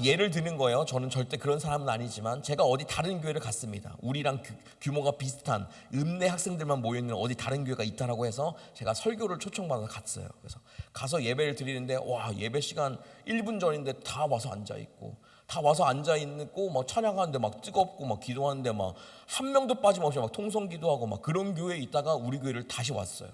예를 드는 거예요. 저는 절대 그런 사람은 아니지만 제가 어디 다른 교회를 갔습니다. 우리랑 규모가 비슷한 읍내 학생들만 모여있는 어디 다른 교회가 있다라고 해서 제가 설교를 초청받아서 갔어요. 그래서 가서 예배를 드리는데 예배 시간 1분 전인데 다 와서 앉아있고 막 찬양하는데 막 뜨겁고 막 기도하는데 막 한 명도 빠짐없이 막 통성기도하고 막 그런 교회에 있다가 우리 교회를 다시 왔어요.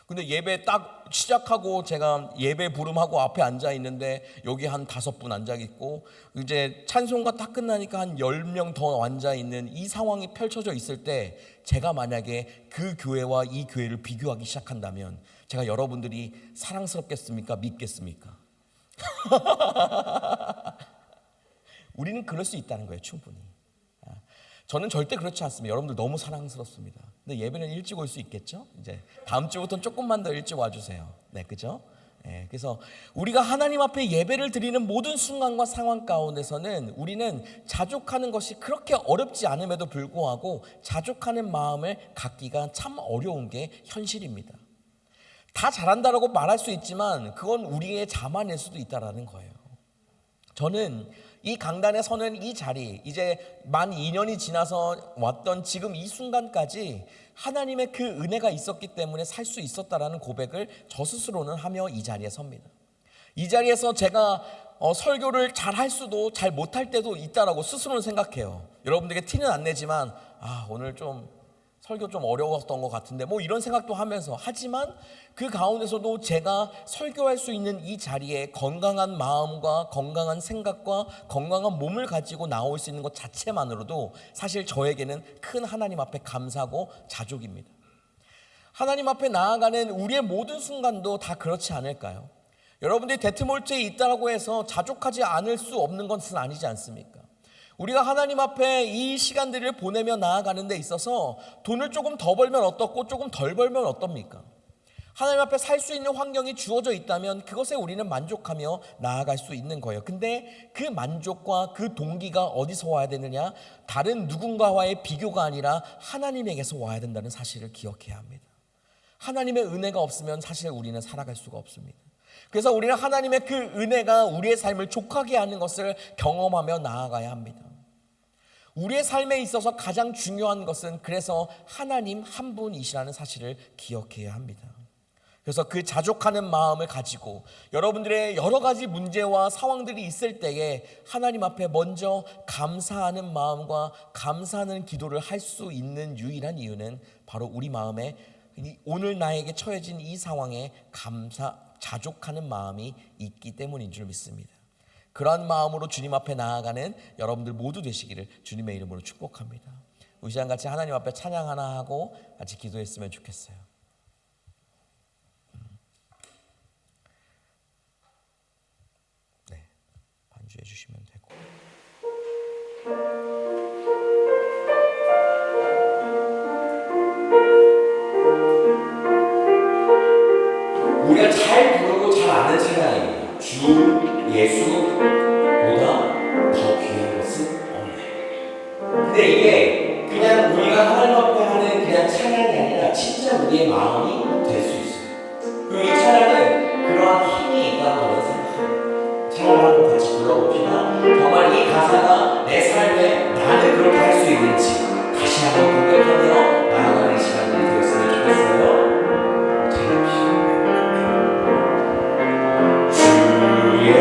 근데 예배 딱 시작하고 제가 예배 부름하고 앞에 앉아 있는데 여기 한 5분 앉아 있고 이제 찬송가 딱 끝나니까 한 10명 더 앉아 있는 이 상황이 펼쳐져 있을 때 제가 만약에 그 교회와 이 교회를 비교하기 시작한다면 제가 여러분들이 사랑스럽겠습니까? 믿겠습니까? 우리는 그럴 수 있다는 거예요, 충분히. 저는 절대 그렇지 않습니다. 여러분들 너무 사랑스럽습니다. 근데 예배는 일찍 올 수 있겠죠? 이제 다음 주부터는 조금만 더 일찍 와주세요. 네, 그죠? 네, 그래서 우리가 하나님 앞에 예배를 드리는 모든 순간과 상황 가운데서는 우리는 자족하는 것이 그렇게 어렵지 않음에도 불구하고 자족하는 마음을 갖기가 참 어려운 게 현실입니다. 다 잘한다라고 말할 수 있지만 그건 우리의 자만일 수도 있다라는 거예요. 저는 이 강단에 서는 이 자리, 이제 만 2년이 지나서 왔던 지금 이 순간까지 하나님의 그 은혜가 있었기 때문에 살 수 있었다라는 고백을 저 스스로는 하며 이 자리에 섭니다. 이 자리에서 제가 설교를 잘 할 수도 잘 못할 때도 있다라고 스스로는 생각해요. 여러분들에게 티는 안 내지만 오늘 설교 좀 어려웠던 것 같은데 이런 생각도 하면서, 하지만 그 가운데서도 제가 설교할 수 있는 이 자리에 건강한 마음과 건강한 생각과 건강한 몸을 가지고 나올 수 있는 것 자체만으로도 사실 저에게는 큰 하나님 앞에 감사고 자족입니다. 하나님 앞에 나아가는 우리의 모든 순간도 다 그렇지 않을까요? 여러분들이 데트몰트에 있다고 해서 자족하지 않을 수 없는 것은 아니지 않습니까? 우리가 하나님 앞에 이 시간들을 보내며 나아가는 데 있어서 돈을 조금 더 벌면 어떻고 조금 덜 벌면 어떻습니까? 하나님 앞에 살 수 있는 환경이 주어져 있다면 그것에 우리는 만족하며 나아갈 수 있는 거예요. 근데 그 만족과 그 동기가 어디서 와야 되느냐? 다른 누군가와의 비교가 아니라 하나님에게서 와야 된다는 사실을 기억해야 합니다. 하나님의 은혜가 없으면 사실 우리는 살아갈 수가 없습니다. 그래서 우리는 하나님의 그 은혜가 우리의 삶을 족하게 하는 것을 경험하며 나아가야 합니다. 우리의 삶에 있어서 가장 중요한 것은 그래서 하나님 한 분이시라는 사실을 기억해야 합니다. 그래서 그 자족하는 마음을 가지고 여러분들의 여러 가지 문제와 상황들이 있을 때에 하나님 앞에 먼저 감사하는 마음과 감사하는 기도를 할 수 있는 유일한 이유는 바로 우리 마음에 오늘 나에게 처해진 이 상황에 자족하는 마음이 있기 때문인 줄 믿습니다. 그러한 마음으로 주님 앞에 나아가는 여러분들 모두 되시기를 주님의 이름으로 축복합니다. 우리 시간 같이 하나님 앞에 찬양 하나 하고 같이 기도했으면 좋겠어요. 네, 반주해 주시면 되고. 우리가 잘 부르고 잘 아는 찬양입니다. 주 예수보다 더 귀한 것은 없네. 근데 이게 그냥 우리가 하나님 앞에 하는 그냥 찬양이 아니라 진짜 우리의 마음이 될 수 있어요. 그리고 이 찬양은 그러한 힘이 있다고 저는 생각합니다. 찬양을 한번 같이 불러봅시다. 정말 이 가사가 내 삶에 나는 그렇게 할 수 있는지 다시 한번 고백하며 나아가는 시간이 되었으면 좋겠어요. 찬양합시다. 주의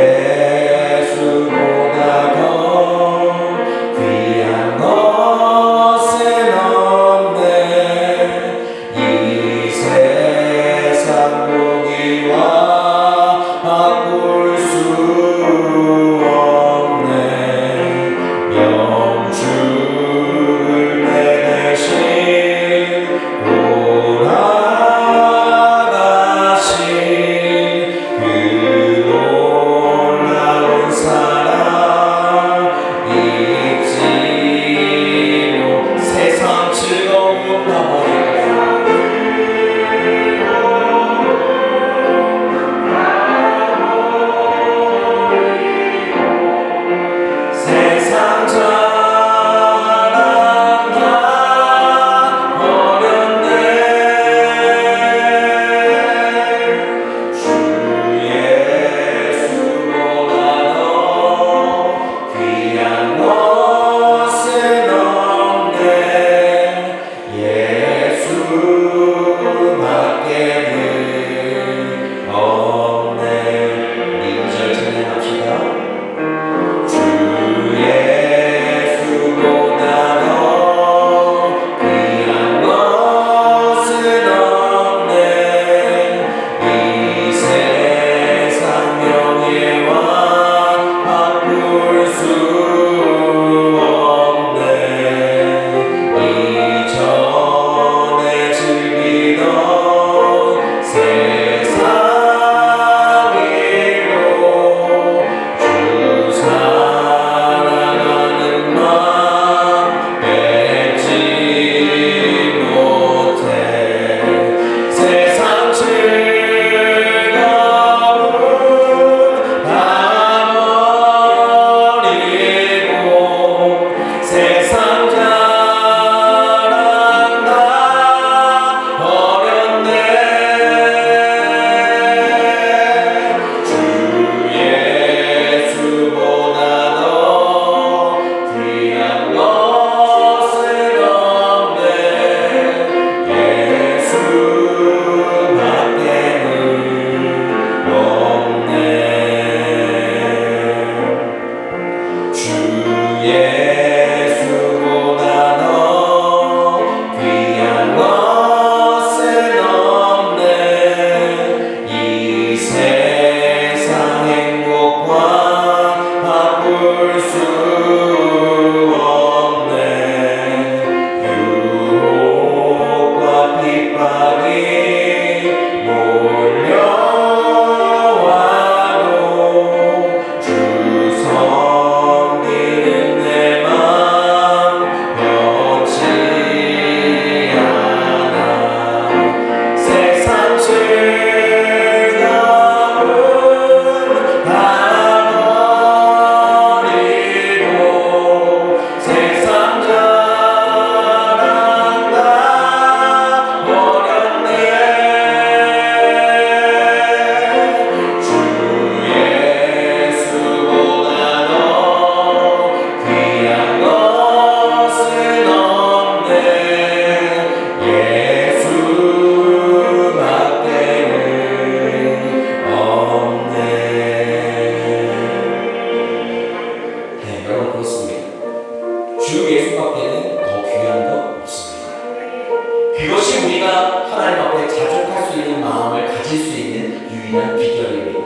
그것이 우리가 하나님 앞에 자족할 수 있는 마음을 가질 수 있는 유일한 비결입니다.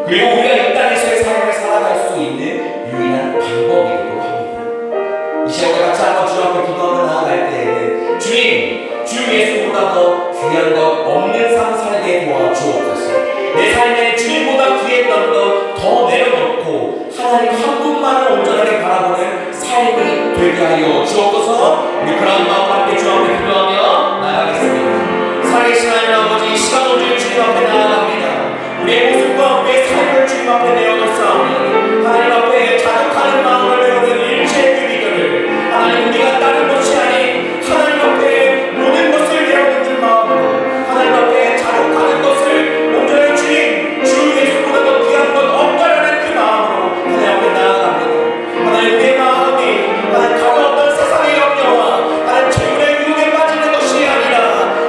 그리고 우리가 이 땅에서의 삶을 살아갈 수 있는 유일한 방법이기도 합니다. 이 시간에 같이 한번 주 앞에 기도하며 나아갈 때에는 주님, 주 예수보다 더 귀한 것 없는 삶 살게 도와주옵소서. 내 삶에 주님보다 귀했던 것 더 내려놓고 하나님 한 분만을 온전하게 바라보는 삶이 되게 하여 주옵소서. 우리 그런 마음 함께 주 앞에 기도하며 나아가겠습니다. 살아계신 하나님 아버지, 이 시간 오늘 주님 앞에 나아갑니다. 우리의 모습과 우리의 삶을 주님 앞에 내어놓사오니 하나님 앞에 자족하는 마음을 배우는 일체의 그 비결을 하나님 우리가 다른 것이 아닌 하나님 앞에 모든 것을 내어놓는 마음으로 하나님 앞에 자족하는 것을 온전히 주님 주 예수보다 더 귀한 것 없다라는 그 마음으로 하나님 앞에 나아갑니다. 하나님 우리의 마음이 하나님 다른 어떤 세상의 염려와 하나님 재물의 유혹에 빠지는 것이 아니라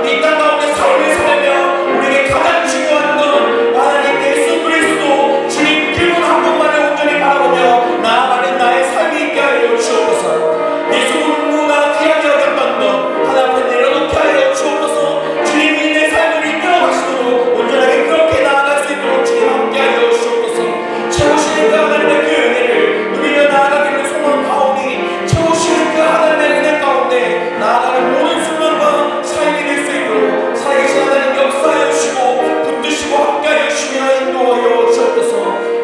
이 땅 가운데 삶을 살며 우리에게 가장 중요한 건 하나님 예수 그리스도 주님 그분 한 분만을 온전히 바라보며 나아가는 나의 삶이 있게 하여 주옵소서. 예수님보다 귀하게 여겼던 것 하나님 앞에 내려놓게 하여 주옵소서. 주님이 내 삶을 이끌어 가시도록 온전하게 그렇게 나아갈 수 있도록 주님 함께 하여 주옵소서. 채우시는 그 하나님의 그 은혜를 누리며 나아가기를 소망하오니 채우시는 그 하나님의 은혜 가운데 나아가는 모든 순간과 삶이 될 수 있도록 살아계신 하나님 역사하여 주시고 붙드시고 함께하여 주시며 인도하여 주옵소서.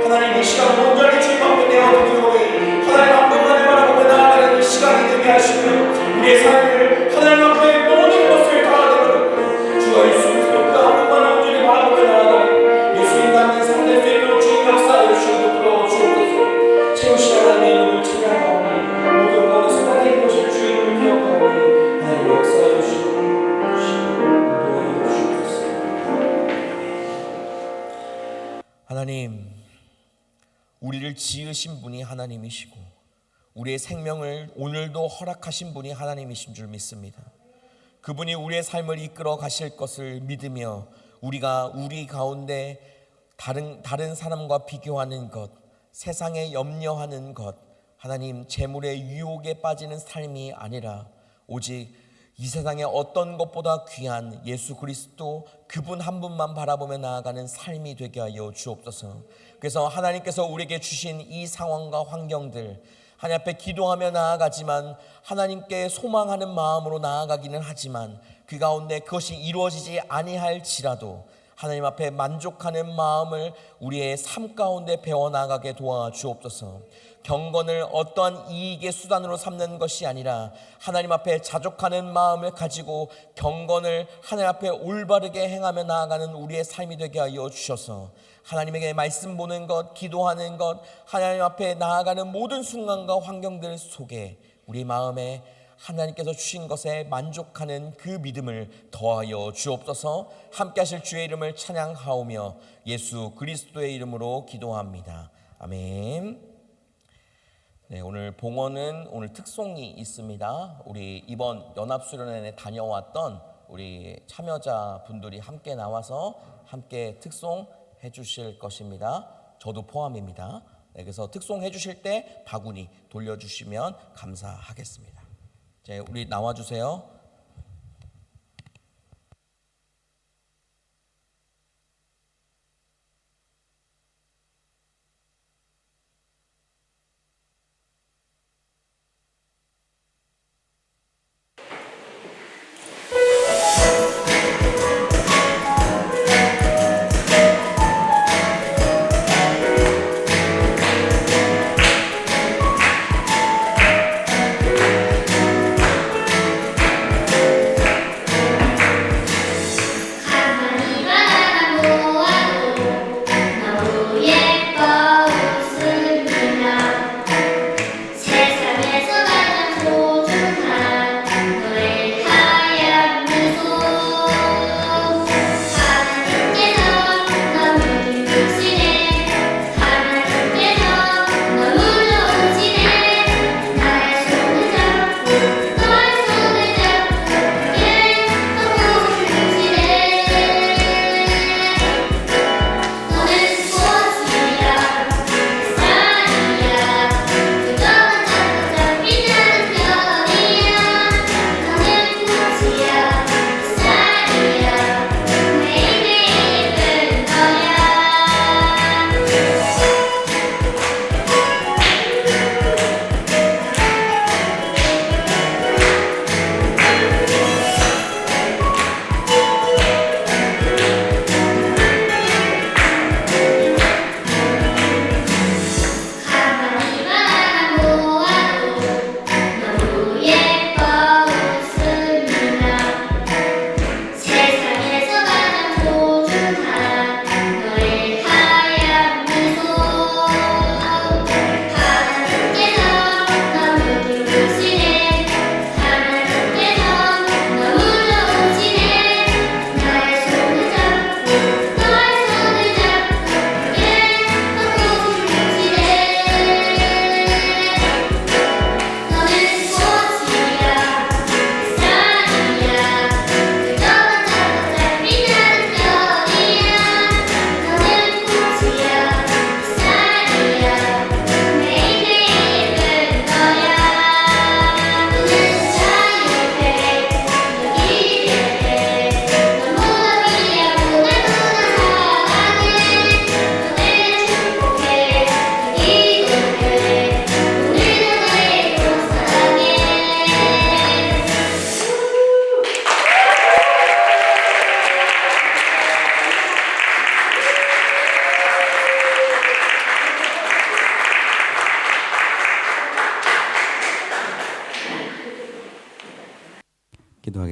하나님 이 시간 온전히 주님 앞에 내어드리오니 하나님 한 분만을 바라보며 나아가는 이 시간이 되게 하시며 우리의 삶을 하나님 앞에 모든 것을 다 내려놓고 주가 예수 그리스도 그 한 분만을 온전히 바라보며 나아가는 예수님 닮는 삶 될 수 있도록 주님 역사하여 주시고 부끄러워 주옵소서. 채우신 하나님의 이름을 찬양하오니 모든 가운데 선하게 것을 주의 이름을 기억하오니 하나님 역사하여 주시고 인도하여 주옵소서. 하나님, 우리를 지으신 분이 하나님이시고 우리의 생명을 오늘도 허락하신 분이 하나님이신 줄 믿습니다. 그분이 우리의 삶을 이끌어 가실 것을 믿으며 우리가 우리 가운데 다른 사람과 비교하는 것, 세상에 염려하는 것, 하나님 재물의 유혹에 빠지는 삶이 아니라 오직 이 세상에 어떤 것보다 귀한 예수 그리스도 그분 한 분만 바라보며 나아가는 삶이 되게 하여 주옵소서. 그래서 하나님께서 우리에게 주신 이 상황과 환경들 하나님 앞에 기도하며 나아가지만 하나님께 소망하는 마음으로 나아가기는 하지만 그 가운데 그것이 이루어지지 아니할지라도 하나님 앞에 만족하는 마음을 우리의 삶 가운데 배워나가게 도와주옵소서. 경건을 어떠한 이익의 수단으로 삼는 것이 아니라 하나님 앞에 자족하는 마음을 가지고 경건을 하나님 앞에 올바르게 행하며 나아가는 우리의 삶이 되게 하여 주셔서 하나님에게 말씀 보는 것, 기도하는 것, 하나님 앞에 나아가는 모든 순간과 환경들 속에 우리 마음에 하나님께서 주신 것에 만족하는 그 믿음을 더하여 주옵소서. 함께 하실 주의 이름을 찬양하오며 예수 그리스도의 이름으로 기도합니다. 아멘. 네, 오늘 봉헌은 오늘 특송이 있습니다. 우리 이번 연합수련회에 다녀왔던 우리 참여자 분들이 함께 나와서 함께 특송 해주실 것입니다. 저도 포함입니다. 네, 그래서 특송 해주실 때 바구니 돌려주시면 감사하겠습니다. 네, 우리 나와주세요.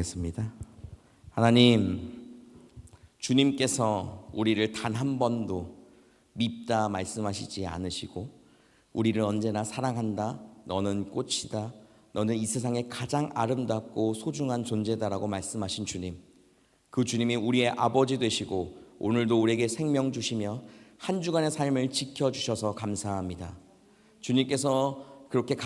기도하겠습니다. 하나님, 주님께서 우리를 단 한 번도 밉다 말씀하시지 않으시고 우리를 언제나 사랑한다, 너는 꽃이다, 너는 이 세상에 가장 아름답고 소중한 존재다라고 말씀하신 주님, 그 주님이 우리의 아버지 되시고 오늘도 우리에게 생명 주시며 한 주간의 삶을 지켜주셔서 감사합니다. 주님께서 그렇게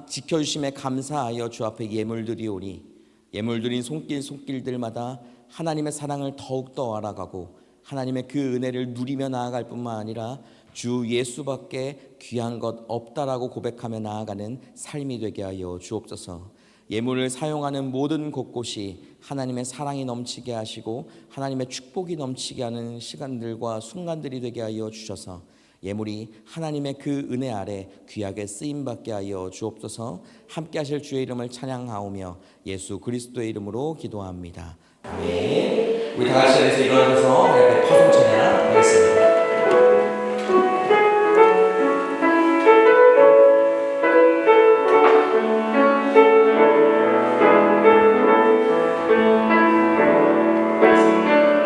지켜주심에 감사하여 주 앞에 예물드리오니 예물드린 손길들마다 하나님의 사랑을 더욱더 알아가고 하나님의 그 은혜를 누리며 나아갈 뿐만 아니라 주 예수밖에 귀한 것 없다라고 고백하며 나아가는 삶이 되게 하여 주옵소서. 예물을 사용하는 모든 곳곳이 하나님의 사랑이 넘치게 하시고 하나님의 축복이 넘치게 하는 시간들과 순간들이 되게 하여 주셔서 예물이 하나님의 그 은혜 아래 귀하게 쓰임받게 하여 주옵소서. 함께 하실 주의 이름을 찬양하오며 예수 그리스도의 이름으로 기도합니다. 아멘. 우리 다 같이 자리에서 일어나셔서 이렇게 파송 찬양하겠습니다.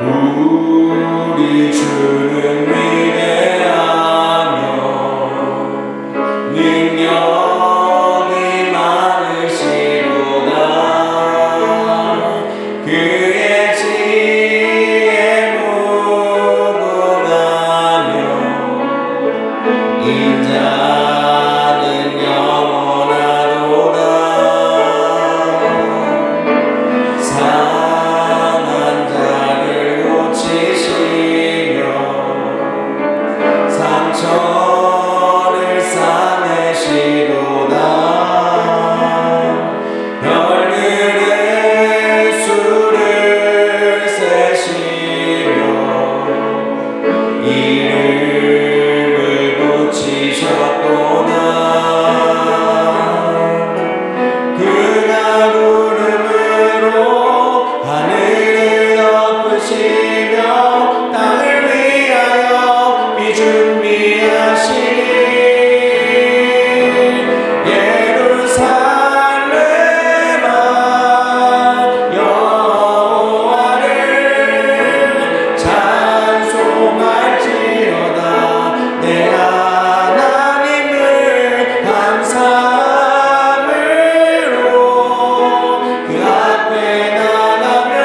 우리 주는 위대하며 능력이 많으시도다. 그의 지혜 무궁하며 인자는 영원하도다. 상처를 싸매시도다. 별들의 수를 세시며 이름을 붙이셨도다. 그가 구름으로 하늘을 덮으시며 땅을 위하여 준비하시니 예루살렘아 여호와를 찬송할지어다. 내 하나님을 감사함으로 그 앞에 나가며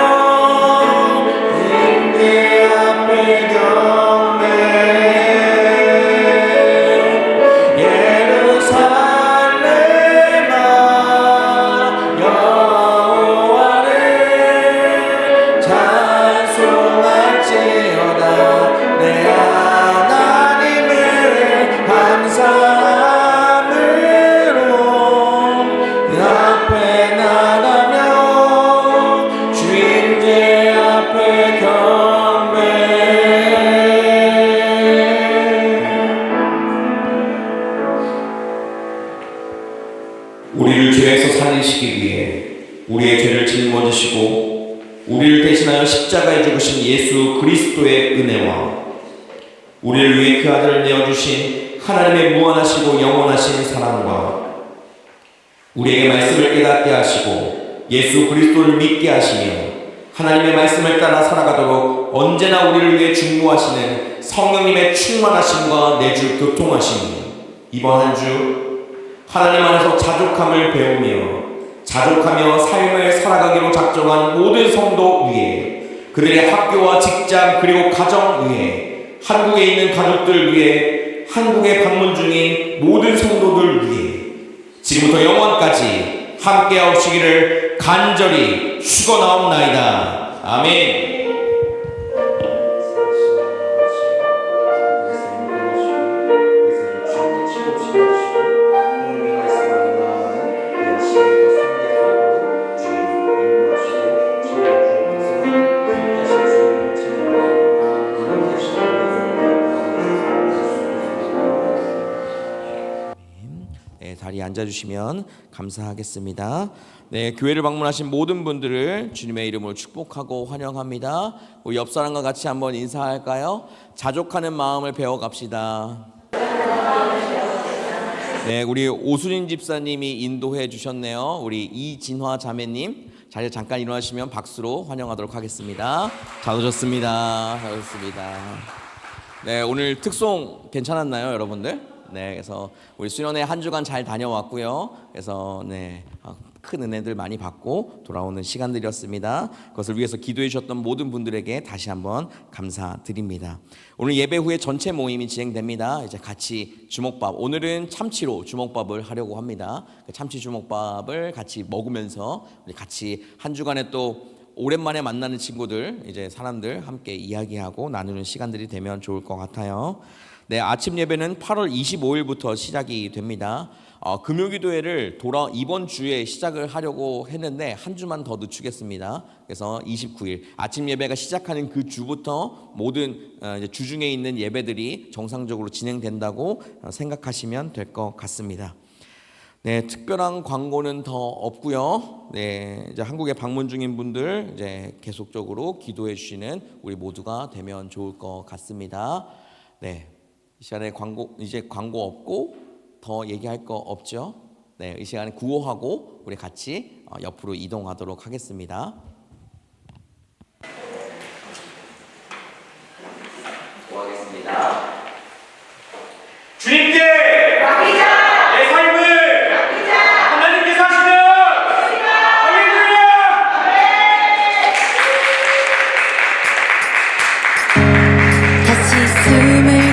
임대 앞에 경배. 예루살렘아 여호와를 찬송할지어다. 내 하나님을 감사함으로 그 앞에 나가며 주인들 앞에 경배. 우리를 죄에서 살리시기 위해 우리의 죄를 짊어지시고 우리를 대신하여 십자가에 죽으신 예수 그리스도의 은혜와 우리를 위해 그 아들을 내어주신 하나님의 무한하시고 영원하신 사랑과 우리에게 말씀을 깨닫게 하시고 예수 그리스도를 믿게 하시며 하나님의 말씀을 따라 살아가도록 언제나 우리를 위해 중보하시는 성령님의 충만하심과 내주 교통하심이 이번 한 주 하나님 안에서 자족함을 배우며 자족하며 삶을 살아가기로 작정한 모든 성도 위에, 그들의 학교와 직장 그리고 가정 위에, 한국에 있는 가족들 위에, 한국에 방문 중인 모든 성도들 위해 지금부터 영원까지 함께하시기를 간절히 축원하옵나이다. 아멘. 자리에 앉아주시면 감사하겠습니다. 네, 교회를 방문하신 모든 분들을 주님의 이름으로 축복하고 환영합니다. 우리 옆 사람과 같이 한번 인사할까요? 자족하는 마음을 배워갑시다. 네, 우리 오순인 집사님이 인도해 주셨네요. 우리 이진화 자매님 자리에 잠깐 일어나시면 박수로 환영하도록 하겠습니다. 잘 오셨습니다. 잘 오셨습니다. 네, 오늘 특송 괜찮았나요, 여러분들? 네, 그래서 우리 수련회 한 주간 잘 다녀왔고요. 그래서 큰 은혜들 많이 받고 돌아오는 시간들이었습니다. 그것을 위해서 기도해 주셨던 모든 분들에게 다시 한번 감사드립니다. 오늘 예배 후에 전체 모임이 진행됩니다. 이제 같이 주먹밥, 오늘은 참치로 주먹밥을 하려고 합니다. 참치 주먹밥을 같이 먹으면서 우리 같이 한 주간에 또 오랜만에 만나는 친구들, 이제 사람들 함께 이야기하고 나누는 시간들이 되면 좋을 것 같아요. 네, 아침 예배는 8월 25일부터 시작이 됩니다. 금요기도회를 이번 주에 시작을 하려고 했는데 한 주만 더 늦추겠습니다. 그래서 29일 아침 예배가 시작하는 그 주부터 모든 이제 주중에 있는 예배들이 정상적으로 진행된다고 생각하시면 될 것 같습니다. 네, 특별한 광고는 더 없고요. 네, 이제 한국에 방문 중인 분들 이제 계속적으로 기도해 주시는 우리 모두가 되면 좋을 것 같습니다. 네, 이 시간에 광고 없고 더 얘기할 거 없죠? 네, 이 시간에 구호하고 우리 같이 옆으로 이동하도록 하겠습니다. 구호하겠습니다. 주님께 내 삶을 하나님께서 하시면 할렐루야! 다시 숨을